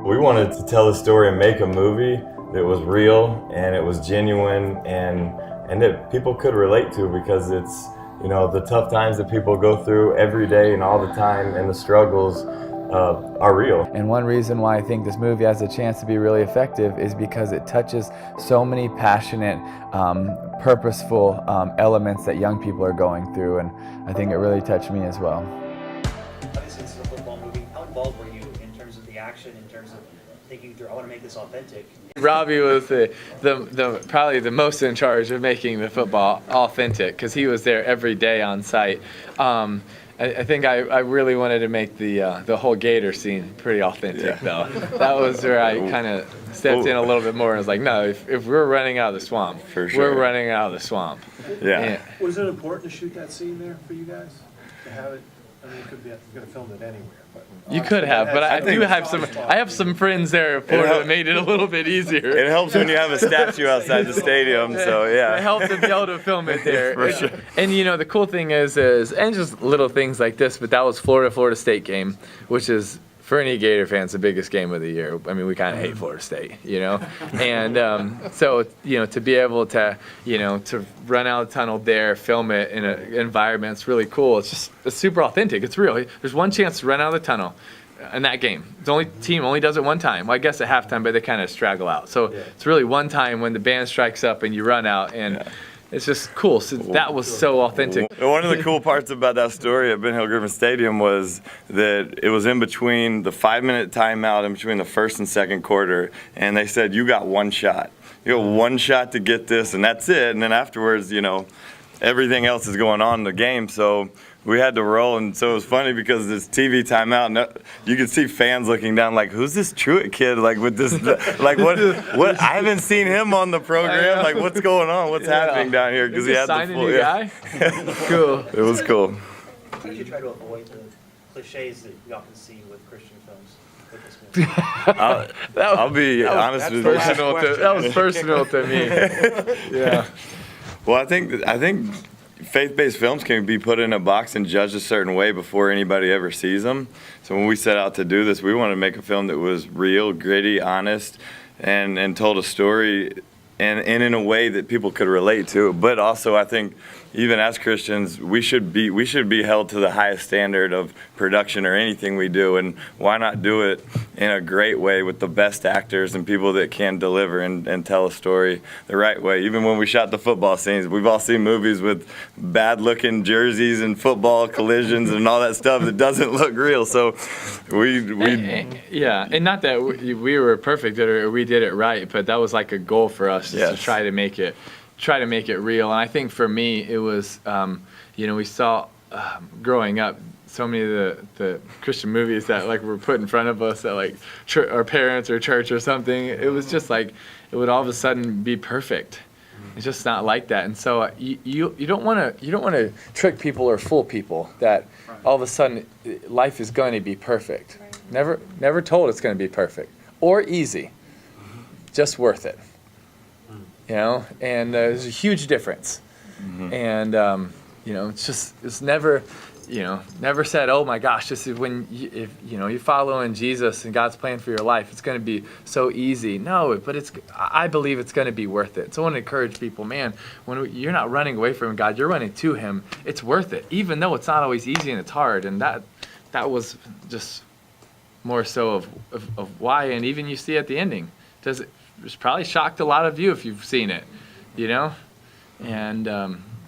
We wanted to tell the story and make a movie that was real and it was genuine and that people could relate to, because it's, you know, the tough times that people go through every day and all the time, and the struggles are real. And one reason why I think this movie has a chance to be really effective is because it touches so many passionate, purposeful elements that young people are going through, and I think it really touched me as well. Obviously, this is a football movie. How involved were you in terms of the action, in terms of thinking through, I want to make this authentic? Robbie was probably the most in charge of making the football authentic, because he was there every day on site. I think I really wanted to make the whole Gator scene pretty authentic, though. That was where I kind of stepped in a little bit more and was like, no, if we're running out of the swamp, For sure. we're running out of the swamp. Yeah. Was it important to shoot that scene there for you guys? To have it? I mean, you could have filmed it anywhere, but You could have, but I do have some. I have some friends there in Florida that made it a little bit easier. It helps when you have a statue outside the stadium, so yeah. It helped to be able to film it there. For sure. And you know, the cool thing is, and just little things like this, but that was Florida State game, which is, for any Gator fans, the biggest game of the year. I mean, we kind of hate Florida State, you know? And so, you know, to be able to, you know, to run out of the tunnel there, film it in an environment, it's really cool. It's super authentic. It's real. There's one chance to run out of the tunnel in that game. The only team only does it one time. Well, I guess at halftime, but they kind of straggle out. So it's really one time when the band strikes up and you run out, and it's just cool. So that was so authentic. One of the cool parts about that story at Ben Hill Griffin Stadium was that it was in between the 5-minute timeout, in between the first and second quarter, and they said, you got one shot. You got one shot to get this, and that's it. And then afterwards, you know, everything else is going on in the game. So we had to roll, and so it was funny because this TV timeout, and you could see fans looking down like, who's this Truitt kid? Like with this, like what? I haven't seen him on the program. Like what's going on? What's happening down here? Because he had the full. Guy? Cool. It was cool. How did you try to avoid the cliches that you often see with Christian films with this movie? I'll be honest with you. That was personal to me. Yeah. Well, I think faith-based films can be put in a box and judged a certain way before anybody ever sees them. So when we set out to do this, we wanted to make a film that was real, gritty, honest, and told a story and in a way that people could relate to. But also, I think even as Christians, we should be held to the highest standard of production or anything we do, and why not do it in a great way with the best actors and people that can deliver and tell a story the right way. Even when we shot the football scenes, we've all seen movies with bad-looking jerseys and football collisions and all that stuff that doesn't look real. So yeah, and not that we were perfect or we did it right, but that was like a goal for us to try to make it real. And I think for me, it was, you know, we saw growing up so many of the Christian movies that like were put in front of us that like our parents or church or something. It was just like it would all of a sudden be perfect. It's just not like that. And so you don't want to trick people or fool people that all of a sudden life is going to be perfect. Never told it's going to be perfect or easy. Just worth it. You know, and there's a huge difference. And you know, it's never, you know, never said, oh my gosh, this is when if you know you're following Jesus and God's plan for your life, it's going to be so easy. No, but I believe it's going to be worth it. So I want to encourage people, man, when you're not running away from God, you're running to Him. It's worth it, even though it's not always easy and it's hard. And that was just more so of why. And even you see at the ending, it's probably shocked a lot of you if you've seen it, you know, and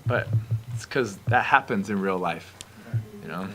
but it's because that happens in real life, you know.